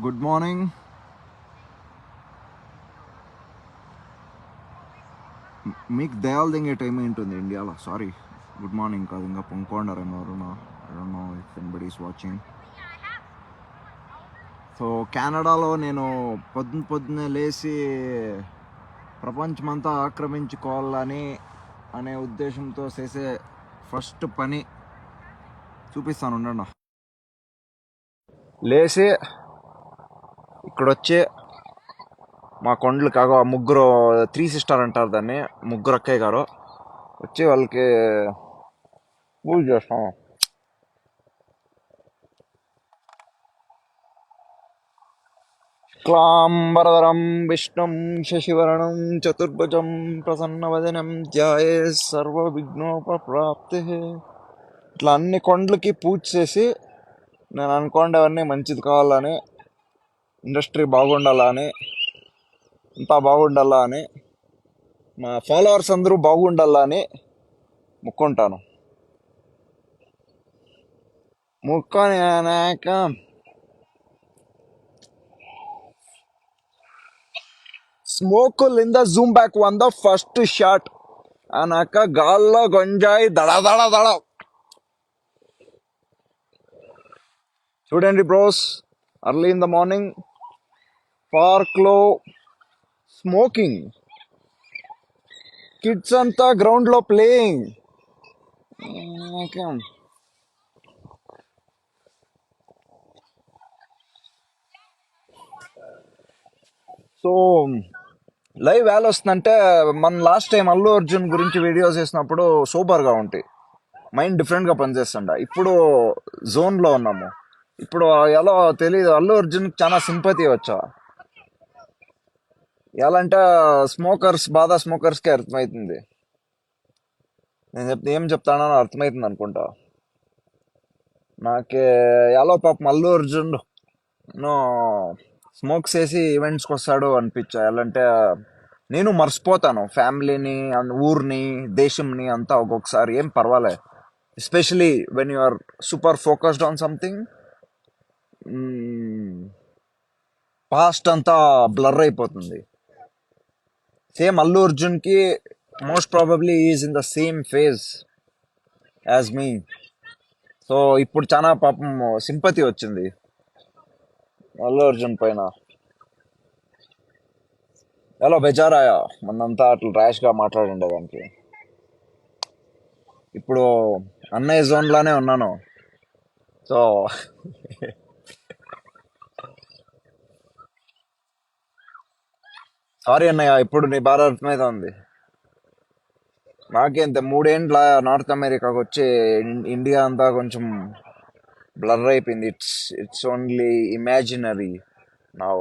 Good morning. మీకు దయాలు దింగే time ఏంటుంది ఇండియాలో? Sorry, good morning కాదు, ఇంకా పొంకొండారేమో ఎవరున్నా. I don't know if anybody is watching. So కెనడాలో నేను పొద్దున్నే లేచి ప్రపంచమంతా ఆక్రమించుకోవాలని అనే ఉద్దేశంతో చేసే ఫస్ట్ పని చూపిస్తాను, ఉండండి. లేచి ఇక్కడొచ్చి మా కొండలు కాగో ముగ్గురు 3 సిస్టర్ అంటారు దాన్ని, ముగ్గురు అక్కయ్య గారు వచ్చి వాళ్ళకి పూజ చేస్తాం. క్లాంబరధరం విష్ణుం శశివర్ణం చతుర్భుజం ప్రసన్నవదనం ధ్యాయే సర్వ విఘ్నోపప్రాప్తి. ఇట్లా అన్ని కొండలకి పూజ చేసి నేను అనుకోండేవన్నీ మంచిది కావాలని, ఇండస్ట్రీ బాగుండాలని, అంతా బాగుండాలా అని, మా ఫాలోవర్స్ అందరూ బాగుండాలా అని ముక్కుంటాను. ముక్కొని అనేక స్మోకులింద zoom back one the first shot అనాక గాల్లో గొంజాయి దడ దడ దడ. చూడండి bros, early in the morning park లో స్మోకింగ్, కిడ్స్ అంతా గ్రౌండ్ లో ప్లేయింగ్. సో లైవ్ వేళ వస్తుందంటే, మన లాస్ట్ టైం అల్లు అర్జున్ గురించి వీడియోస్ చేసినప్పుడు సూపర్ గా ఉంటాయి, మైండ్ డిఫరెంట్ గా పనిచేస్తుండ. ఇప్పుడు జోన్ లో ఉన్నాము. ఇప్పుడు ఎలా తెలియదు, అల్లు అర్జున్ చాలా సింపతి వచ్చా. ఎలా అంటే స్మోకర్స్ బాధ స్మోకర్స్ కి అర్థమవుతుంది. నేను ఏం చెప్తానో అర్థమవుతుంది అనుకుంటా. నాకే ఎలా పాపం అల్లు అర్జున్ నో స్మోక్ చేసి ఈవెంట్స్కి వస్తాడు అనిపించా. ఎలా అంటే నేను మర్చిపోతాను ఫ్యామిలీని, ఊరిని, దేశంని అంతా ఒక్కొక్కసారి. ఏం పర్వాలే, especially when you are super focused on something. Past అంతా బ్లర్ అయిపోతుంది. సేమ్ అల్లు అర్జున్ కి most probably is in the same phase as me. So ఇప్పుడు చాలా పాపం సింపతి వచ్చింది అల్లు అర్జున్ పైన. ఎలా బెజారాయా మనంతా అట్లా ర్యాష్ గా మాట్లాడిండే దానికి. ఇప్పుడు అన్నయ్య జోన్ లానే ఉన్నాను. సో సారీ అన్నయ్య, ఇప్పుడు నీ బాధ అర్థమైతే ఉంది. నాకేంత 3 ఏండ్ల నార్త్ అమెరికాకి వచ్చి ఇండియా అంతా కొంచెం బ్లర్ అయిపోయింది. It's only imaginary now.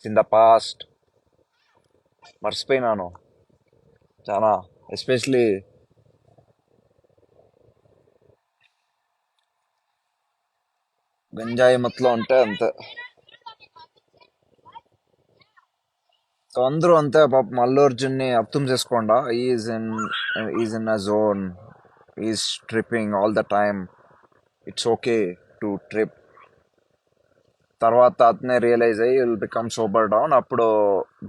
In the past మర్చిపోయినాను చాలా, ఎస్పెషలీ గంజాయి మత్తులో ఉంటే అంతే. సో అందరూ అంతే పాపం అల్లు అర్జున్ ని అర్థం చేసుకోండా. Is in a zone, is tripping all the time. It's okay to trip. తర్వాత అతనే రియలైజ్ అయ్యి విల్ బికమ్ సూపర్ డౌన్. అప్పుడు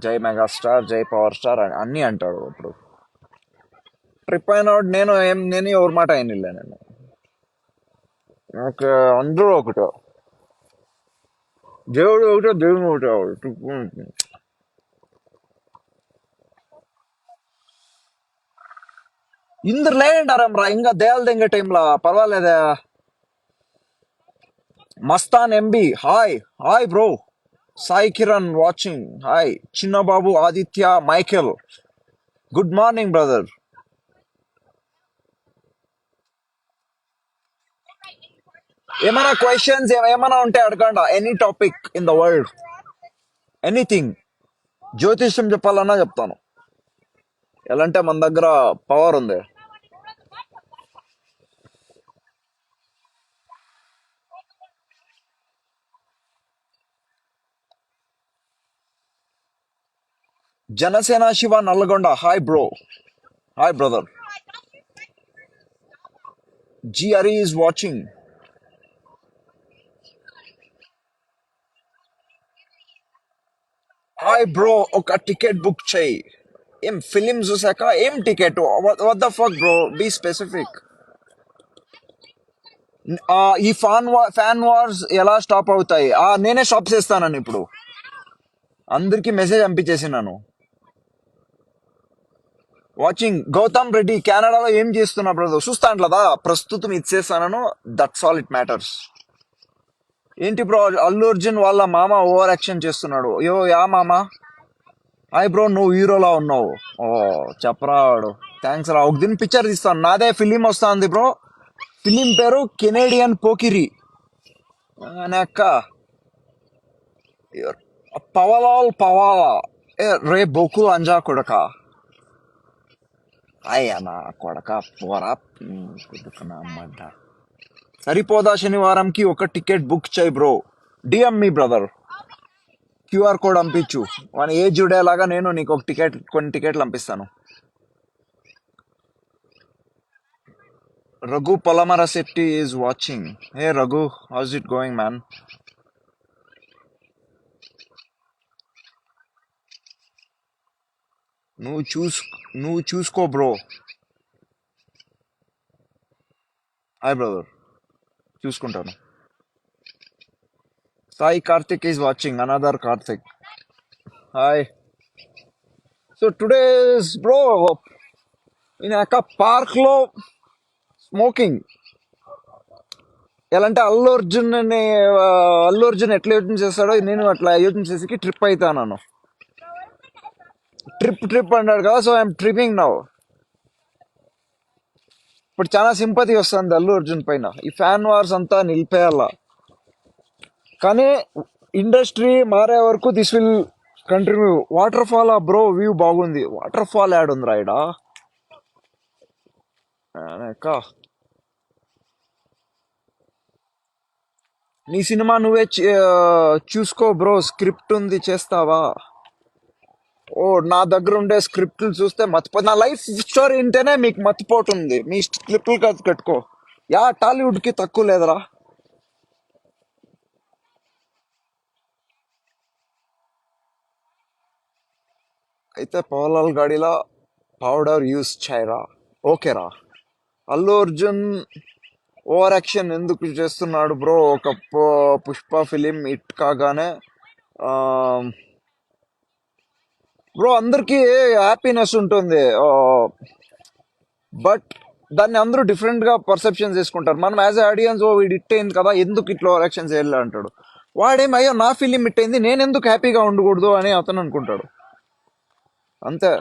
జై మెగాస్టార్, జై పవర్ స్టార్ అన్నీ అంటాడు. అప్పుడు ట్రిప్ అయినోడు నేను ఎవరి మాట అయినిలే. నేను నాకు అందరూ ఒకటే, దేవుడు ఒకటే, దేవుడు ఒకటే. ట్రిప్ ఇందరు లేదంటారా ఇంకా దయాలు దెంగే టైంలో? పర్వాలేదా? Mastan MB hi. Hi bro. Sai Kiran watching hi. Chinnababu Aditya Michael good morning brother. ఏమైనా క్వశ్చన్స్ ఏమైనా ఉంటే అడగండి, any topic in the world, anything. జ్యోతిష్యం చెప్పాలన్నా చెప్తాను. ఎలా అంటే మన దగ్గర పవర్ ఉంది. Janasena Shiva Nalgonda hi bro. Hi brother. GRE is watching. Hi bro, ఒక టికెట్ బుక్ చేయి. ఏం ఫిలిం చూసాక ఏం ticket? What the fuck bro, be specific. ఈ ఫ్యాన్ వార్స్ ఎలా స్టాప్ అవుతాయి? నేనే స్టాప్ చేస్తానని ఇప్పుడు అందరికి మెసేజ్ పంపించేసినాను. వాచింగ్ గౌతమ్ రెడ్డి కెనడాలో ఏం చేస్తున్నా బ్రదర్ చూస్తాంట్లదా ప్రస్తుతం ఇచ్చేస్తానను. That's all it matters. ఏంటి బ్రో, అల్లు అర్జున్ వాళ్ళ మామ ఓవర్ యాక్షన్ చేస్తున్నాడు. యా మామ. హాయ్ బ్రో, నువ్వు హీరోలా ఉన్నావు. ఓ చెప్పరా వాడు. థ్యాంక్స్ రా. ఒక దిన పిక్చర్ తీస్తాను, నాదే ఫిలిం వస్తుంది బ్రో. ఫిలిం పేరు కెనేడియన్ పోకిరి అనే అక్క. పవలాల్ పవాలా. రే బొకు అంజా కొడక. అయ్యా నా కొడక పోరా. అమ్మంట. సరిపోదా శనివారంకి ఒక టికెట్ బుక్ చేయి బ్రో. డిఎం మీ బ్రదర్. క్యూఆర్ కోడ్ పంపించు. మన ఏజ్ ఉండేలాగా నేను నీకు ఒక టికెట్, కొన్ని టికెట్లు పంపిస్తాను. Raghu Polamara Shetty is watching. Hey Raghu, how's it going man? నువ్వు చూస్ నువ్వు చూసుకో బ్రో. హాయ్ బ్రదర్, చూసుకుంటాను. Sai Karthik is watching. Another Karthik. Hi. So today's bro నేను అక్క పార్క్ లో స్మోకింగ్. ఎలా అంటే అల్లు అర్జున్ ఎట్లా యోచన చేస్తాడో నేను అట్లా యోచన చేసి ట్రిప్ అవుతాను. ట్రిప్ అన్నాడు కదా, సో ఐఎమ్ ట్రిపింగ్ నౌ. ఇప్పుడు చాలా సింపతి వస్తుంది అల్లు అర్జున్ పైన. ఈ ఫ్యాన్ వార్స్ అంతా నిలిపేయాల. కానీ ఇండస్ట్రీ మారే వరకు this will continue. Water fall bro, view బాగుంది. వాటర్ ఫాల్ యాడ్ ఉంది రాయడా. నీ సినిమా నువ్వే చూసుకో బ్రో. స్క్రిప్ట్ ఉంది, చేస్తావా? ఓ, నా దగ్గర ఉండే స్క్రిప్ట్లు చూస్తే మర్చిపో. నా లైఫ్ స్టోరీ వింటేనే మీకు మర్చిపోతుంది. మీ స్క్రిప్ట్లు కట్టుకో. టాలీవుడ్ కి తక్కువ లేదురా. అయితే పవలాల్ గాడిలా పౌడర్ యూస్ చేయరా. ఓకేరా. అల్లు అర్జున్ ఓవర్ యాక్షన్ ఎందుకు చేస్తున్నాడు బ్రో? ఒక పుష్ప ఫిలిం హిట్ కాగానే బ్రో అందరికి హ్యాపీనెస్ ఉంటుంది, బట్ దాన్ని అందరూ డిఫరెంట్ గా పర్సెప్షన్ చేసుకుంటారు. మనం యాజ్ ఆడియన్స్, వీడు హిట్ అయింది కదా, ఎందుకు ఇట్లా ఓవర్ యాక్షన్ చేయాలి అంటాడు. వాడేమయ్యో నా ఫిలిం హిట్ అయింది, నేను ఎందుకు హ్యాపీగా ఉండకూడదు అని అతను అనుకుంటాడు. అంతే.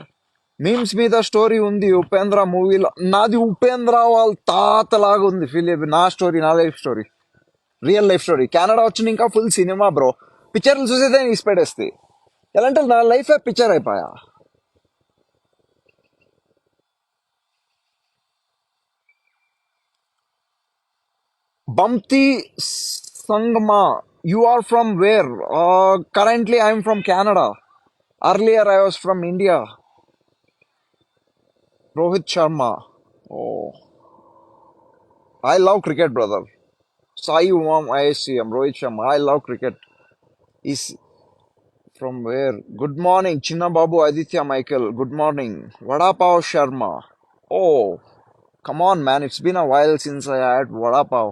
మీమ్స్ మీద స్టోరీ ఉంది ఉపేంద్ర మూవీలో. నాది ఉపేంద్ర వాళ్ళ తాతలాగా ఉంది ఫిలిం. నా స్టోరీ, నా life story, real life story. Canada వచ్చిన ఇంకా ఫుల్ సినిమా బ్రో. పిక్చర్లు చూసేదే ఇసిపెడేస్తాయి. ఎలా అంటే నా లైఫే పిక్చర్ అయిపోయా. బంతి సంగమా, you are from where? Currently I'm from Canada. Earlier I was from India. Rohit Sharma. Oh, I love cricket, brother. Sai Umam ISCM, Rohit Sharma. I love cricket. Is from where? Good morning, Chinna Babu Aditya Michael. Good morning. Vada Pav Sharma. Oh, come on, man. It's been a while since I had Vada Pav.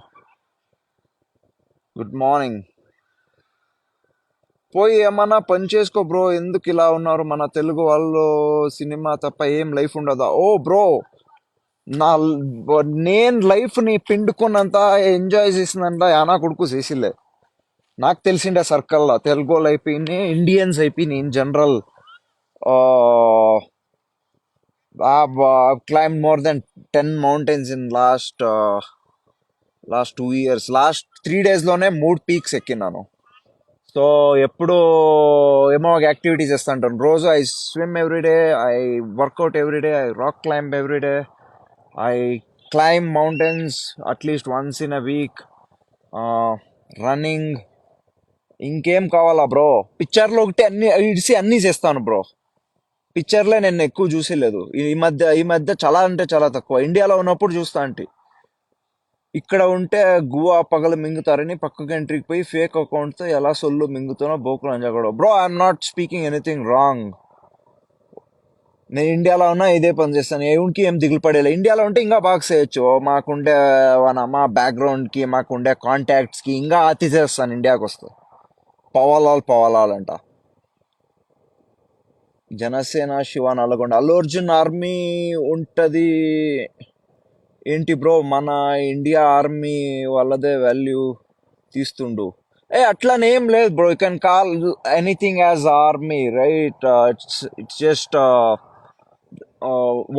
Good morning. పోయి ఏమన్నా పని చేసుకో bro. ఎందుకు ఇలా ఉన్నారు? మన తెలుగు వాళ్ళు cinema తప్ప ఏం లైఫ్ ఉండదా? ఓ బ్రో, నా నేను లైఫ్ ని పిండుకున్నంత ఎంజాయ్ చేసినంత యానా కొడుకు చేసిలే. నాకు తెలిసిండే సర్కిల్లో తెలుగు వాళ్ళు అయిపోయింది, ఇండియన్స్ అయిపోయింది in general. Claim more than 10 mountains in last 2 years. Last 3 days లోనే 3 పీక్స్ ఎక్కినాను. సో ఎప్పుడు ఏమో ఒక యాక్టివిటీ చేస్తా ఉంటాను రోజు. I swim every day, I work out every day, I rock climb every day, I climb mountains at least once in a week. Running. ఇంకేం కావాలా bro? పిక్చర్లో ఒకటి అన్ని ఇడిసి అన్నీ చేస్తాను బ్రో. పిక్చర్లే నేను ఎక్కువ చూసేలేదు ఈ మధ్య చాలా అంటే చాలా తక్కువ. ఇండియాలో ఉన్నప్పుడు చూస్తా అంటే ఇక్కడ ఉంటే గువా పగలు మింగుతారని పక్క కంట్రీకి పోయి ఫేక్ అకౌంట్ తో ఎలా సొల్లు మింగుతున్నా బోకులు అంజాగడ. Bro, I'm not speaking anything wrong. నేను ఇండియాలో ఉన్నా ఇదే పని చేస్తాను. ఏమికి ఏం దిగులు పడేలే. ఇండియాలో ఉంటే ఇంకా బాగా చేయొచ్చు. మాకుండే మా బ్యాక్గ్రౌండ్ కి మాకుండే కాంటాక్ట్స్ కి ఇంకా అతి చేస్తాను. ఇండియాకి వస్తే పవలాల్ అంట. జనసేన శివ నల్లగొండ అల్లు అర్జున్ ఆర్మీ ఉంటది ఏంటి బ్రో? మన ఇండియా ఆర్మీ వాళ్ళదే వాల్యూ తీస్తుండు. అట్లానేం లేదు bro. You can call anything as army, right? It's just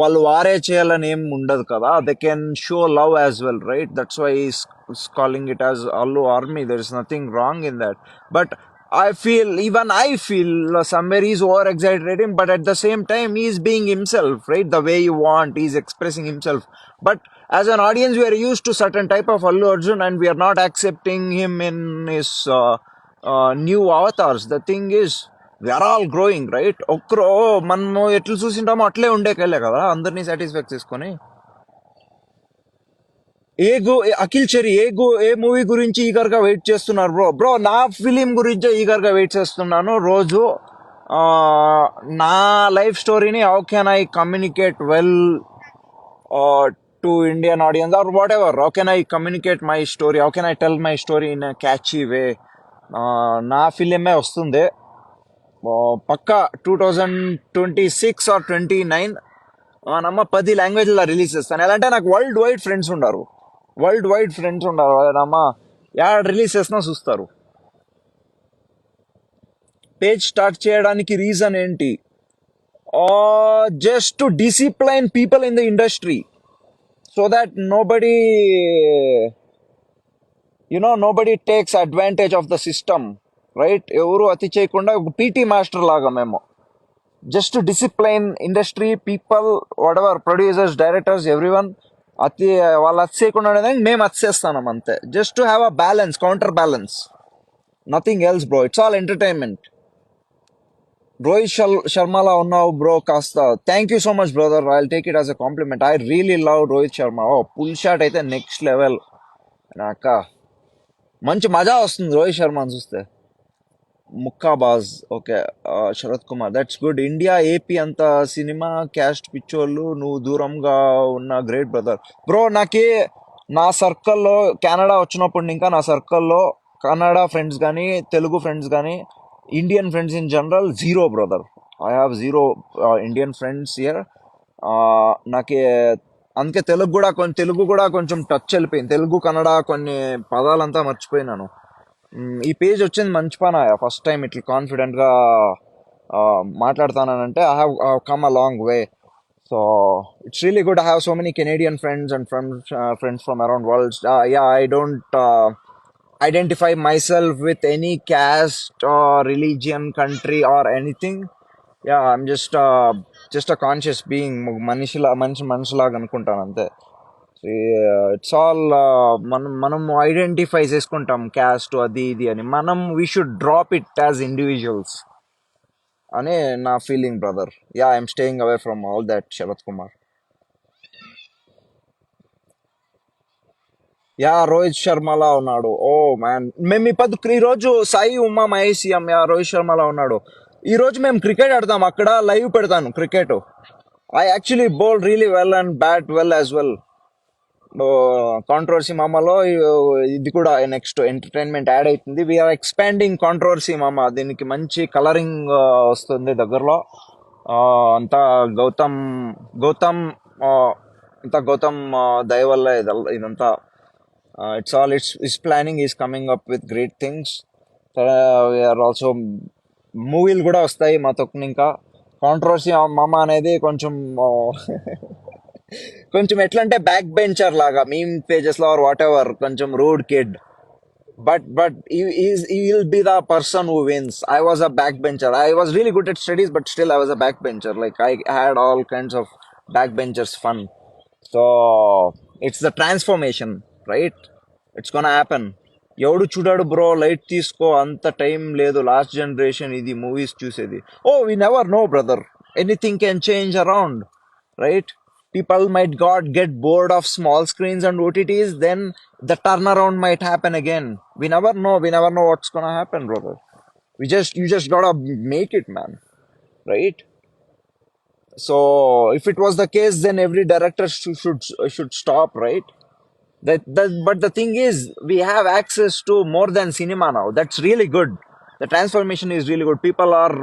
వాళ్ళు వారే చేయాలని ఏం ఉండదు కదా. They can show love as well, right? That's why calling it as Allu army. There is nothing wrong in that. But I feel somewhere he's over exaggerating, but at the same time he's being himself, right? The way you want, he's expressing himself. But as an audience, we are used to certain type of Allu Arjun, and we are not accepting him in his new avatars. The thing is, we are all growing, right? ఒక్కరో మనము ఎట్లు చూసింటామో అట్లే ఉండేకెళ్ళే కదా అందరినీ సాటిస్ఫాక్ట్ చేసుకొని. అఖిల్ చెరి ఏ మూవీ గురించి ఈగర్ గా వెయిట్ చేస్తున్నారు బ్రో? బ్రో, నా ఫిలిం గురించే ఈగర్ గా వెయిట్ చేస్తున్నాను రోజు. ఆ, నా లైఫ్ స్టోరీని how can I communicate well to Indian audience or what ever. How can I communicate my story, how can I tell my story in catchy way. నా ఫిలిమే వస్తుంది పక్కా 2026 or 2029. నమ్మ 10 లాంగ్వేజ్లో రిలీజ్ చేస్తాను. ఎలా అంటే నాకు వరల్డ్ వైడ్ ఫ్రెండ్స్ ఉండరు. నమ్మ యాడ్ రిలీజ్ చేసినా చూస్తారు. పేజ్ స్టార్ట్ చేయడానికి రీజన్ ఏంటి? Just to discipline people in the industry so that nobody takes advantage of the system, right? ఎవరు అతి చేయకుండా పీటీ మాస్టర్ లాగా మేము just discipline industry people, whatever, producers, directors, everyone. అతి వాళ్ళు అతి చేయకుండా ఉండేదానికి మేము అతి చేస్తాం అంతే. Just to have a balance, counter balance, nothing else bro. It's all entertainment. Rohit శర్మలా ఉన్నావు బ్రో కాస్త. Thank you so much brother. I take it as a compliment. I really love Rohit Sharma. Pull shot అయితే నెక్స్ట్ లెవెల్. నాక మంచి మజా వస్తుంది రోహిత్ శర్మని చూస్తే. Mukkabaaz, okay. Sharath Kumar, that's good. India AP అంత సినిమా క్యాస్ట్ పిచ్చోళ్ళు, నువ్వు దూరంగా ఉన్న గ్రేట్ బ్రదర్. బ్రో, నా సర్కిల్లో కెనడా వచ్చినప్పుడు ఇంకా నా సర్కిల్లో కన్నడ ఫ్రెండ్స్ కానీ తెలుగు ఫ్రెండ్స్ కానీ Indian friends in general zero brother. I have zero Indian friends here. నాకు అందుకే తెలుగు కూడా కొంచెం టచ్ వెళ్ళిపోయింది. తెలుగు కన్నడ కొన్ని పదాలంతా మర్చిపోయినాను. ఈ పేజ్ వచ్చింది మంచి పని. ఫస్ట్ టైం ఇట్లా కాన్ఫిడెంట్ గా మాట్లాడతానంటే I have come a long way. So it's really good. I have so many Canadian friends and friends from around world. Yeah, I don't identify myself with any caste or religion, country or anything. Yeah, I'm just a conscious being. మనిషిలాగా అనుకుంటాను అంతే. It's all మనం identify చేసుకుంటాం caste అది ఇది అని. We should drop it as individuals అనే నా feeling brother. Yeah, I'm staying away from all that. Sharath Kumar. Yeah, Rohit శర్మలా ఉన్నాడు. ఓ మ్యాన్, మేము ఈ రోజు సాయి ఉమా మహేషియం. యా, రోహిత్ శర్మలా ఉన్నాడు. ఈ రోజు మేము క్రికెట్ ఆడతాం. అక్కడ లైవ్ పెడతాను cricket. I actually bowl really well and bat well as well. Controversy మామలో ఇది కూడా నెక్స్ట్ ఎంటర్టైన్మెంట్ యాడ్ అవుతుంది. వీఆర్ ఎక్స్పాండింగ్ కాంట్రవర్సీ మామ. దీనికి మంచి కలరింగ్ వస్తుంది దగ్గరలో. అంతా గౌతమ్ దయ వల్ల ఇదంతా. It's planning is coming up with great things. We are also మూవీలు కూడా వస్తాయి మా తొక్కుని. ఇంకా కాంట్రవర్సీ మామ అనేది కొంచెం కొంచెం ఎట్లా అంటే బ్యాక్ బెంచర్ లాగా మీమ్ పేజెస్ లో ఆర్ వాట్ ఎవర్, కొంచెం rude kid. But he will be the person who wins. I was a backbencher. I was really good at studies, but still I was a backbencher. Like I had all kinds of backbenchers fun. So it's the transformation, right? It's gonna happen. ఎవడు చూడాడు bro, light తీసుకో, అంత time లేదు. Last generation ఇది movies చూసేది. Oh, we never know brother. Anything can change around, right? people might got get bored of small screens and OTTs, then the turnaround might happen again. We never know. We never know what's gonna happen, brother. You just gotta make it, man. Right? So if it was the case, then every director should stop, right? But the thing is, we have access to more than cinema now. That's really good. The transformation is really good. People are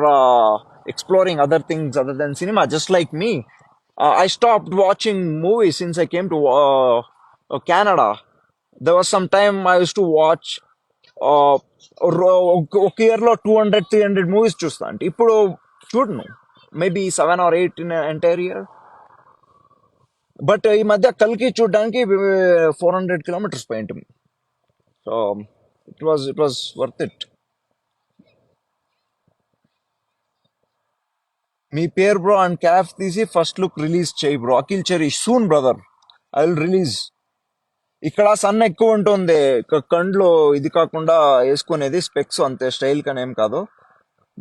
exploring other things other than cinema, just like me. I stopped watching movies since I came to Canada. There was some time I used to watch ఒక ఇయర్లో 200 300 movies చూస్తా అంటే ఇప్పుడు చూడను maybe 7 or 8 in entire year but ఈ మధ్య కల్కి చూడడానికి 400 కిలోమీటర్స్ పోయింది so it was worth it మీ పేరు బ్రో అండ్ క్యాఫ్ తీసి ఫస్ట్ లుక్ రిలీజ్ చేయి bro Akhil Cheri soon brother I will release ఇక్కడ సన్ ఎక్కువ ఉంటుంది కండ్లు ఇది కాకుండా వేసుకునేది స్పెక్స్ అంతే స్టైల్ కానీ ఏం కాదు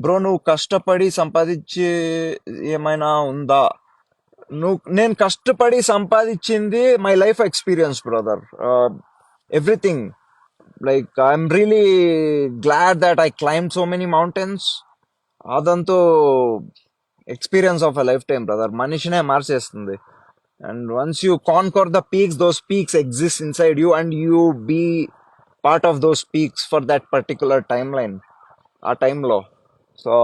బ్రో నువ్వు కష్టపడి సంపాదించి ఏమైనా ఉందా నేను కష్టపడి సంపాదించింది my life experience brother everything like I'm really glad that I climb so many mountains అదంతా experience of a lifetime brother మనిషినే మార్చేస్తుంది and once you conquer the peaks those peaks exist inside you and you be part of those peaks for that particular timeline ఆ టైంలో so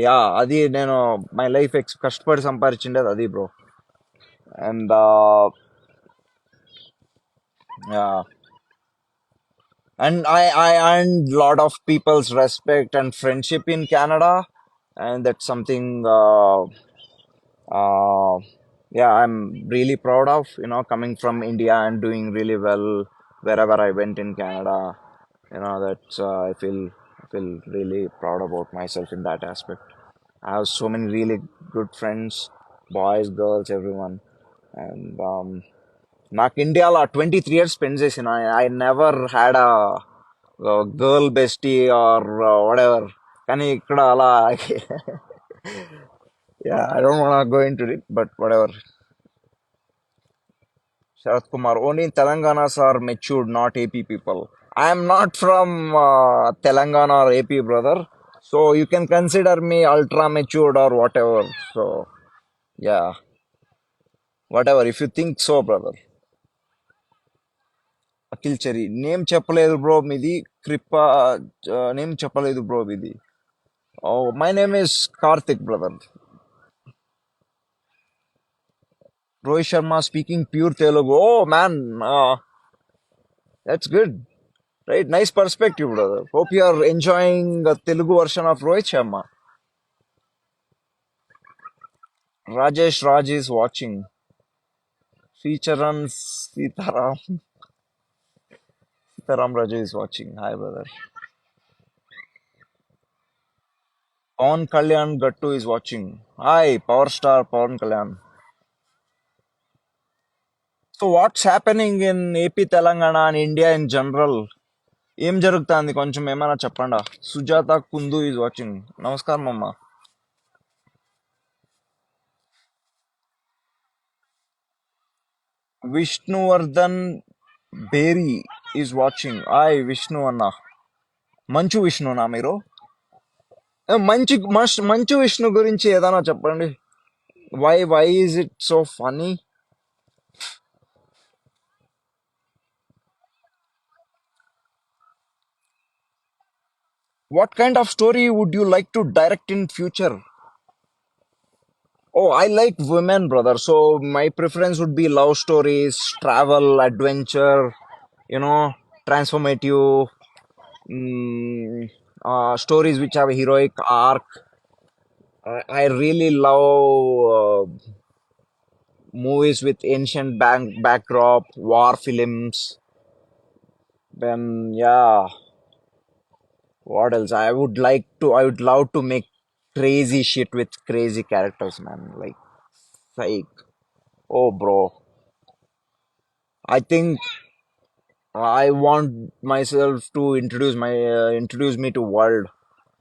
yeah అది నేను my life కష్టపడి సంపాదించిండేది అది bro and yeah and I earned lot of people's respect and friendship in Canada, and that's something uh, yeah I'm really proud of. You know, coming from India and doing really well wherever I went in Canada. You know, that's I feel really proud about myself in that aspect. I have so many really good friends, boys, girls, everyone, and నాకు ఇండియాలో 23 years spend చేసిన I never had a girl bestie or whatever కానీ ఇక్కడ అలా yeah I don't want to go into it but whatever. Sharath Kumar, only Telanganas are matured, not AP people. I am not from Telangana or AP, brother, so you can consider me ultra matured or whatever. So yeah, whatever if you think so, brother. Akhil Cheri name చెప్పలేదు bro మీది Kripa name చెప్పలేదు bro మీది oh my name is Karthik brother Rohit Sharma speaking pure Telugu oh man that's good right nice perspective brother hope you are enjoying Telugu version of Rohit Sharma Rajesh Raj is watching Sricharan Sitaram Raju is watching hi brother Pawan Kalyan Gattu is watching hi power star Pawan Kalyan. So what's happening in AP Telangana and India in general ఏం జరుగుతుంది కొంచెం ఏమైనా చెప్పండా. Sujatha Kundu is watching నమస్కారం అమ్మ. Vishnuvardhan Beri is watching hi Vishnu అన్న. మంచు విష్ణునా మీరు? మంచు విష్ణు గురించి ఏదైనా చెప్పండి. Why is it so funny? What kind of story would you like to direct in future? Oh, I like women, brother. So my preference would be love stories, travel, adventure, you know, transformative stories which have a heroic arc. I really love movies with ancient backdrop, war films. Then yeah, what else? I would love to make crazy shit with crazy characters, man. Like, oh, bro. I think I want myself to introduce me to world.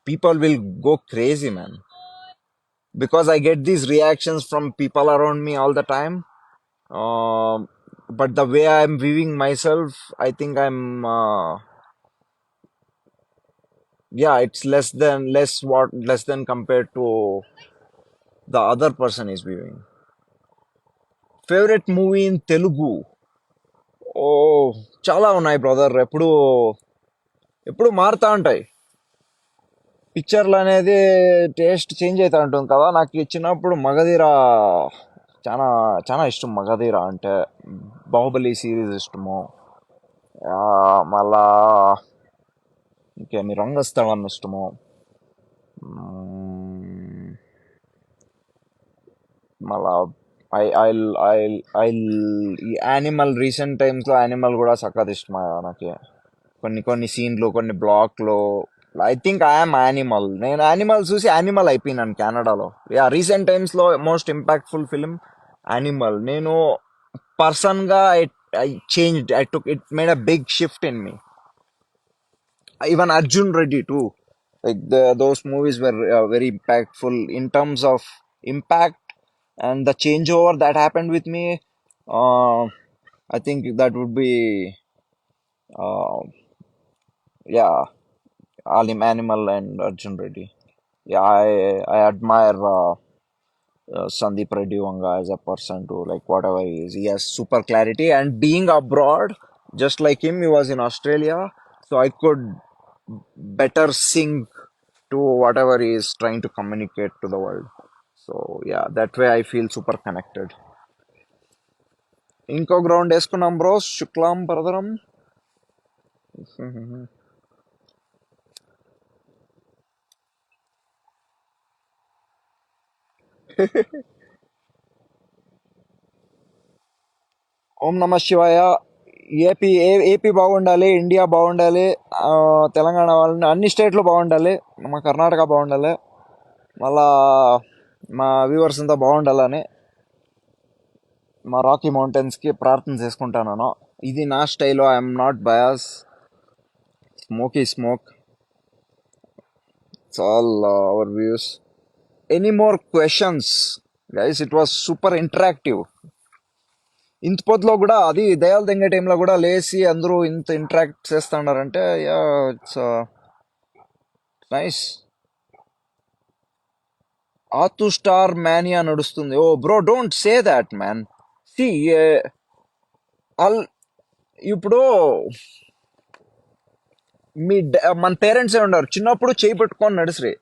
People will go crazy, man. because I get these reactions from people around me all the time. Um, but the way I'm viewing myself, I think yeah, it's less than compared to the other person is viewing. Favorite movie in Telugu? ఓ చాలా ఉన్నాయి brother. ఎప్పుడు మారుతా ఉంటాయి. పిక్చర్లు అనేది taste change అవుతా ఉంటుంది కదా. నాకు చిన్నప్పుడు మగధీర చాలా చాలా ఇష్టం. మగధీర అంటే బాహుబలి సిరీస్ ఇష్టము. మళ్ళా ఇంకేమి రంగస్థలం ఇష్టము. మ్మ్, మళ్ళా ఐ ఈ యానిమల్ రీసెంట్ టైమ్స్లో యానిమల్ కూడా సక్కగా ఇష్టం నాకు. కొన్ని సీన్లు కొన్ని బ్లాక్లు ఐ థింక్ ఐఎమ్ యానిమల్. నేను యానిమల్ చూసి యానిమల్ అయిపోయినాను కెనడాలో. యా, రీసెంట్ టైమ్స్లో మోస్ట్ ఇంపాక్ట్ఫుల్ ఫిలిం యానిమల్. నేను పర్సన్గా I changed. I took it made a big shift in me. Even Arjun Reddy too. Like those movies were very impactful in terms of impact and the changeover that happened with me. Uh, I think that would be uh, yeah, Alim Animal and Arjun Reddy. Yeah, I admire Sandeep Reddy Vanga as a person too. Like whatever he is, he has super clarity. And being abroad, just like him, he was in Australia, so I could better sync to whatever he is trying to communicate to the world. So yeah, that way I feel super connected. ఇంకో ground వేసుకున్నాం bro, శుక్లాం భరధరం. ఓం నమ శివాయ. AP బాగుండాలి, India బాగుండాలి, ఆ, తెలంగాణ వాళ్ళని అన్ని స్టేట్లు బాగుండాలి, మా కర్ణాటక బాగుండాలి, మళ్ళా మా వ్యూవర్స్ అంతా బాగుండాలని మా రాకీ మౌంటైన్స్కి ప్రార్థన చేసుకుంటాను. ఇది నా style. I'm not bias. Smoky smoke. It's all our views. Any more questions guys? It was super interactive. ఇంత పొద్దులో కూడా అది దయాలు తెంగే టైంలో కూడా లేచి అందరూ ఇంత ఇంటరాక్ట్ చేస్తున్నారంటే యా, ఇట్స్ నైస్. ఆతు స్టార్ మ్యానియా నడుస్తుంది. Oh bro, don't say that man. See all ఇప్పుడు మన పేరెంట్స్ ఏ ఉండరు, చిన్నప్పుడు చేయి పెట్టుకొని నడిసిరి.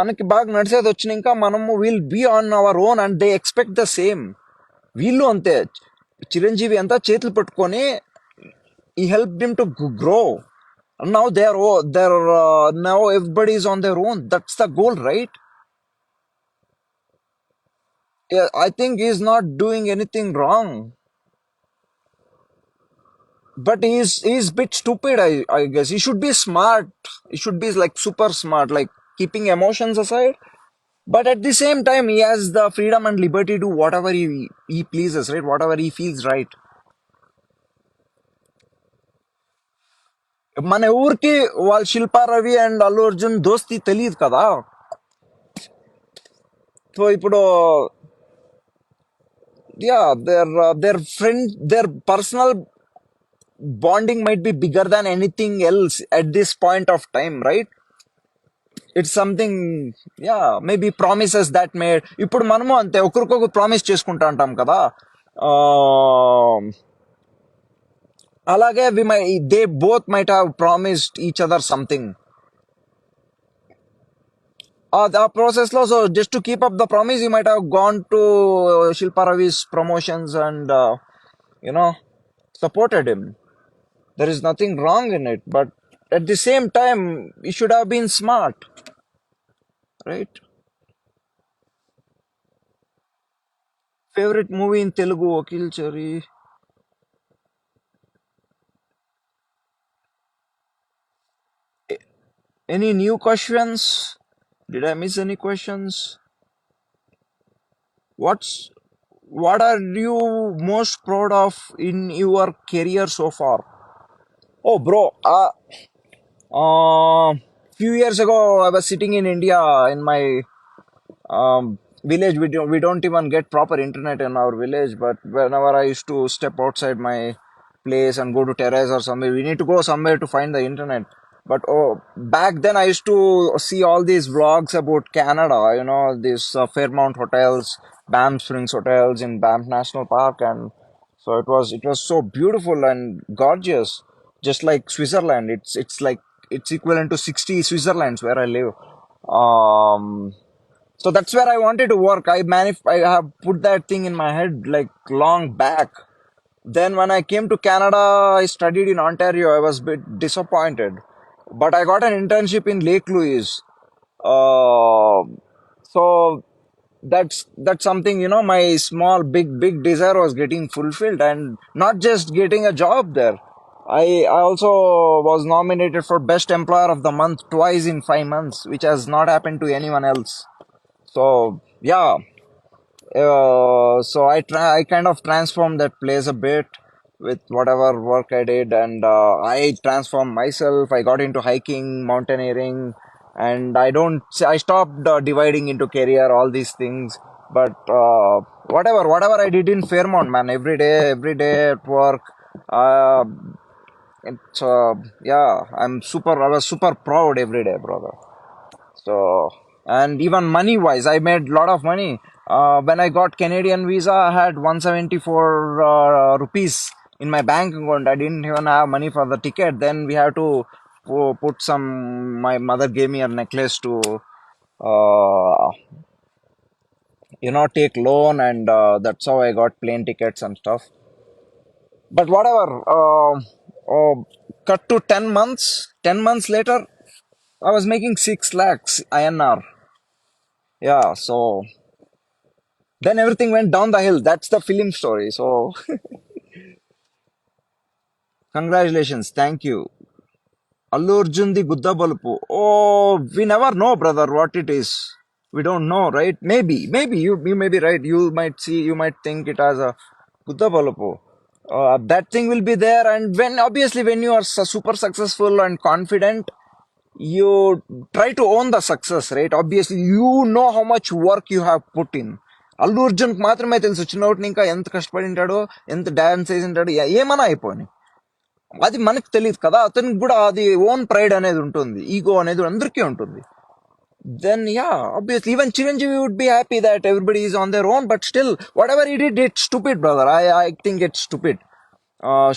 మనకి బాగా నడిచేది వచ్చినాక మనము will be on our own and they expect the same. వీళ్ళు అంతే. చిరంజీవి అంతా చేతులు పట్టుకొని ఈ help him to grow. Now now everybody is on their own. That's the goal, right? Yeah, I think he's not doing anything wrong, but he's a bit stupid. I guess he should be smart. He should be like super smart, like keeping emotions aside. But at the same time, he has the freedom and liberty to do whatever he pleases, right? Whatever he feels right. మన ఊరికి వాళ్ళ Shilpa Ravi and Allu Arjun దోస్తి తెలియదు కదా. So ఇప్పుడు yeah, their friend, their personal bonding might be bigger than anything else at this point of time, right? It's something, yeah, maybe promises that made. ఇప్పుడు మనము అంతే ఒకరికొకరు ప్రామిస్ చేసుకుంటా ఉంటాం కదా. అలాగే they both might have promised each other something. The process లో, so just to keep up the promise, you might have gone to Shilpa Ravi's promotions and you know supported him. There is nothing wrong in it, but at the same time, you should have been smart, right? Favorite movie in Telugu, Vakil Chari. Any new questions? Did I miss any questions? What's what are you most proud of in your career so far? Oh, bro. Uh, few years ago, I was sitting in India in my village. We don't even get proper internet in our village. But whenever I used to step outside my place and go to terrace or somewhere, we need to go somewhere to find the internet. But back then I used to see all these vlogs about Canada. These Fairmount hotels, Banff Springs hotels in Banff National Park, and so it was so beautiful and gorgeous, just like Switzerland. It's like it's equivalent to 60 Switzerlands where I live. So that's where I wanted to work. I have put that thing in my head like long back. Then when I came to Canada, I studied in Ontario. I was a bit disappointed, but I got an internship in Lake Louise. Uh, so that's something, my small big desire was getting fulfilled, and not just getting a job there. I also was nominated for Best Employer of the Month twice in 5 months, which has not happened to anyone else. So yeah, I kind of transformed that place a bit with whatever work I did, and I transformed myself. I got into hiking, mountaineering, and I stopped dividing into career all these things. But whatever I did in Fairmont, man, every day at work. Uh, it's yeah, I was super proud every day, brother. So, and even money wise, I made a lot of money. When I got Canadian visa, I had 174 rupees in my bank account. I didn't even have money for the ticket. Then we have to put some. My mother gave me a necklace to, uh, take loan, and that's how I got plane tickets and stuff. But whatever. Cut to 10 months. 10 months later, I was making 6 lakhs INR. Yeah, so then everything went down the hill. That's the film story. So, congratulations. Thank you. Allu Arjun Gudda Balupu. Oh, we never know, brother, what it is. We don't know, right? Maybe you may be right. You might think it as a Gudda Balupu. That thing will be there, and when you are super successful and confident, you try to own the success, right? Obviously, you know how much work you have put in. Allu Arjun మాత్రమే తెలుసు చిన్నోటి ఇంకా ఎంత కష్టపడి ఉంటాడో, ఎంత dance వేసి ఉంటాడో, ఏమన్నా అయిపోయి అది మనకు తెలియదు కదా. అతనికి కూడా అది ఓన్ ప్రైడ్ అనేది ఉంటుంది, ఈగో అనేది అందరికీ ఉంటుంది. Then yeah, obviously even Chiranjeevi would be happy that everybody is on their own, but still whatever he did, it's stupid, brother. I think it's stupid.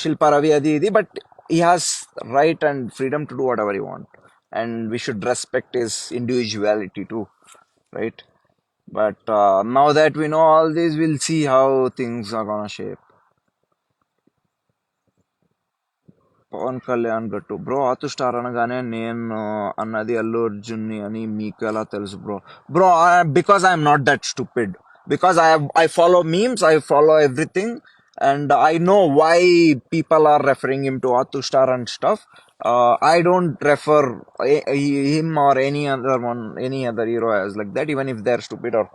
Shilpa Ravi adi idi, but he has right and freedom to do whatever he want, and we should respect his individuality too, right? But now that we know all this, we'll see how things are gonna shape. Pawan Kalyan గట్టు bro, ఆతు star అనగానే నేను అన్నది అల్లు అర్జున్ అని మీకు ఎలా తెలుసు bro? Bro, because I'm not that stupid. Because I follow memes, I follow everything, and I know why people are referring him to Atu Star and stuff. I don't refer him or any other hero as like that, even if they're stupid or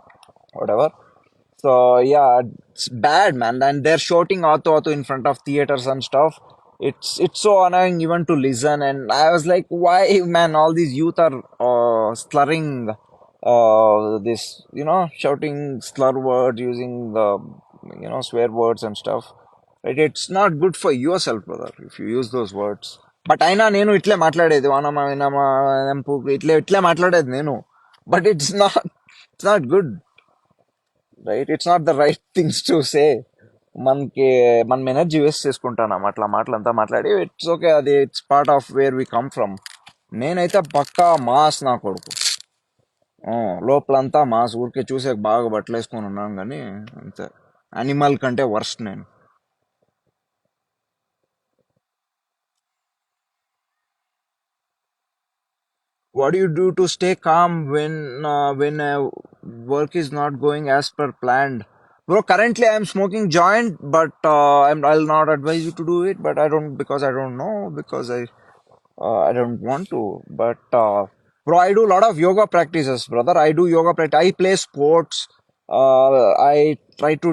whatever. So yeah, it's bad, man. And they're shouting auto auto in front of theaters and stuff. It's so annoying even to listen. And I was like, why, man? All these youth are slurring, this, shouting slur words, using the, swear words and stuff. Right? It's not good for yourself, brother, if you use those words. But అయినా నేను ఇట్లే మాట్లాడేది వానమా వినమా ఎంపు ఇట్లే మాట్లాడేది నేను. But it's not good, right? It's not the right things to say. మనకి మనం energy waste చేసుకుంటాం అట్లా మాటలంతా మాట్లాడి. ఇట్స్ ఓకే, అది it's part of where we come from. నేనైతే పక్కా మాస్ నా కొడుకు. లోపలంతా మాస్, ఊరికే చూసే బాగా బట్టలు వేసుకొని ఉన్నాను కానీ అంతే. అనిమల్ కంటే వర్స్ట్ నేను. What do you do to stay calm when work is not going as per planned? Bro, currently I'm smoking joint, but I'll not advise you to do it. But I don't know, because I don't want to. But bro, I do a lot of yoga practices, brother. I do yoga practice. I play sports. I try to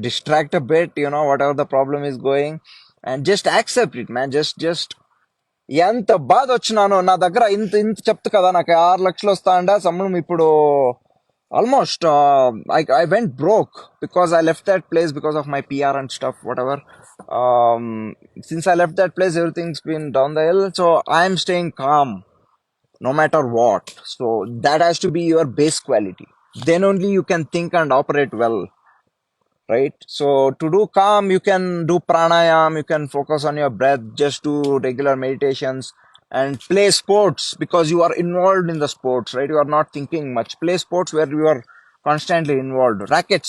distract a bit, whatever the problem is going, and just accept it, man. Just ఎంత బాధ వచ్చినానో నా దగ్గర ఇంత ఇంత చెప్తా కదా నాకు 6 లక్షలు వస్తా అండ సంబళం ఇప్పుడు almost I went broke because I left that place because of my PR and stuff whatever. Since I left that place everything's been down the hill, so I'm staying calm no matter what. So that has to be your base quality, then only you can think and operate well, right? So to do calm, you can do pranayam, you can focus on your breath, just do regular meditations and play sports because you are involved in the sports, right? You are not thinking much. Play sports where you are constantly involved. Racket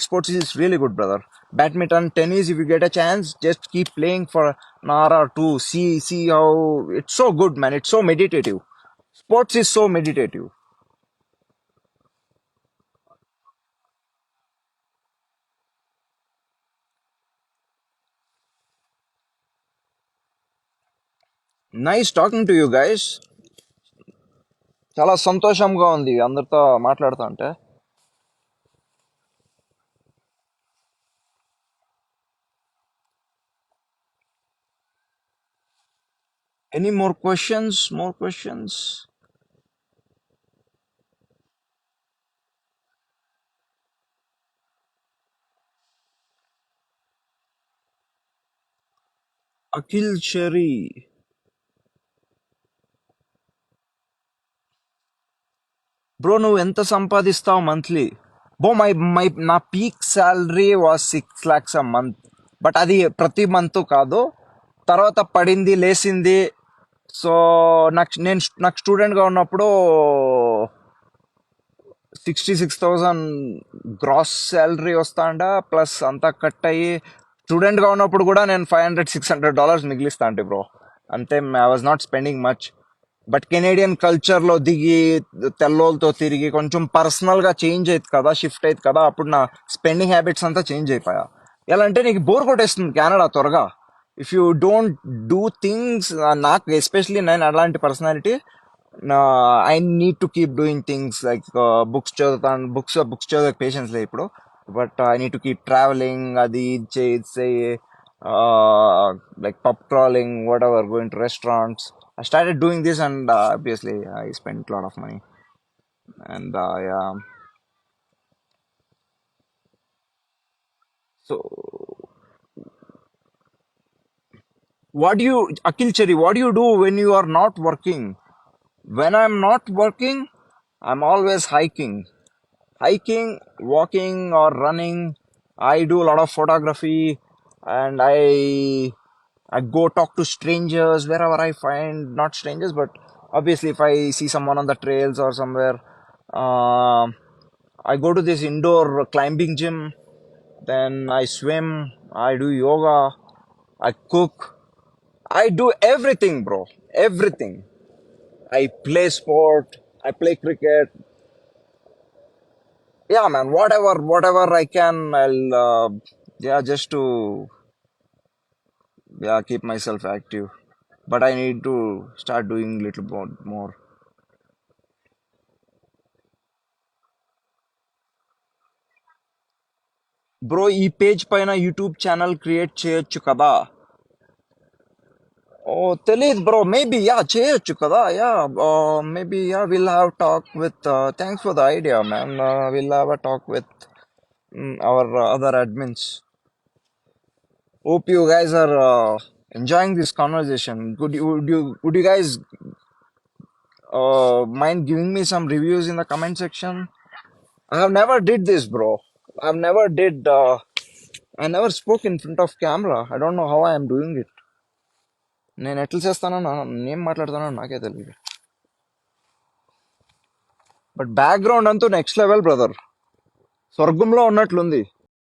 sports is really good, brother. Badminton, tennis, if you get a chance, just keep playing for an hour or two. See how it's so good, man. It's so meditative. Sports is so meditative. Nice talking to you guys. చాలా సంతోషంగా ఉంది అందరితో మాట్లాడుతా ఉంటే. Any more questions? More questions? Akhil Cherry. Bro, నువ్వు ఎంత సంపాదిస్తావు monthly? బో నా peak salary was 6 lakhs a month. But అది ప్రతి మంత్ కాదు, తర్వాత పడింది లేసింది. సో నాకు స్టూడెంట్గా ఉన్నప్పుడు 66,000 గ్రాస్ శాలరీ వస్తాండ, ప్లస్ అంతా కట్ అయ్యి స్టూడెంట్గా ఉన్నప్పుడు కూడా నేను $500-600 మిగిలిస్తా అంటే బ్రో. అంతే, I was not spending much. But Canadian కల్చర్లో దిగి తెల్లోళ్ళతో తిరిగి కొంచెం పర్సనల్గా చేంజ్ అవుతుంది కదా, షిఫ్ట్ అవుతుంది కదా, అప్పుడు నా స్పెండింగ్ హ్యాబిట్స్ అంతా చేంజ్ అయిపోయా. ఎలా అంటే నీకు బోర్ కొట్టేస్తుంది కెనడా త్వరగా if you don't do things. నాకు ఎస్పెషలీ నేను అలాంటి personality. I need to keep doing things like books చదువుతాను. బుక్స్ చదివే పేషెన్స్ లేదు ఇప్పుడు. But I need to keep travelling, అది ఇది చేయి ఇది చేయి, like pub crawling, whatever, going to restaurants. I started doing this, and obviously I spent a lot of money. And yeah, so Akhil Cherry, what do you do when you are not working? When I'm not working, I'm always hiking, walking, or running. I do a lot of photography, and I go talk to strangers wherever I find, not strangers, but obviously if I see someone on the trails or somewhere. Um I go to this indoor climbing gym, then I swim, I do yoga, I cook, I do everything, bro. Everything. I play sport, I play cricket. Yeah, man, whatever I can, yeah, just to, yeah, keep myself active. But I need to start doing little more. Bro, ఈ page పైన YouTube channel create చేయొచ్చు కదా? ఓ, తెలియదు bro. Maybe yeah చేయొచ్చు కదా. Yeah, maybe yeah, will have talk with, thanks for the idea man. Will have a talk with our other admins. Hope you guys are enjoying this conversation. Would you guys mind giving me some reviews in the comment section? I have never did this, bro. I've never did. I never spoke in front of camera. I don't know how I am doing it. నేను ఎట్లా చేస్తానో నేను మాట్లాడతానో నాకే తెలియదు. But background అంతా next level brother. స్వర్గంలో ఉన్నట్లుంది.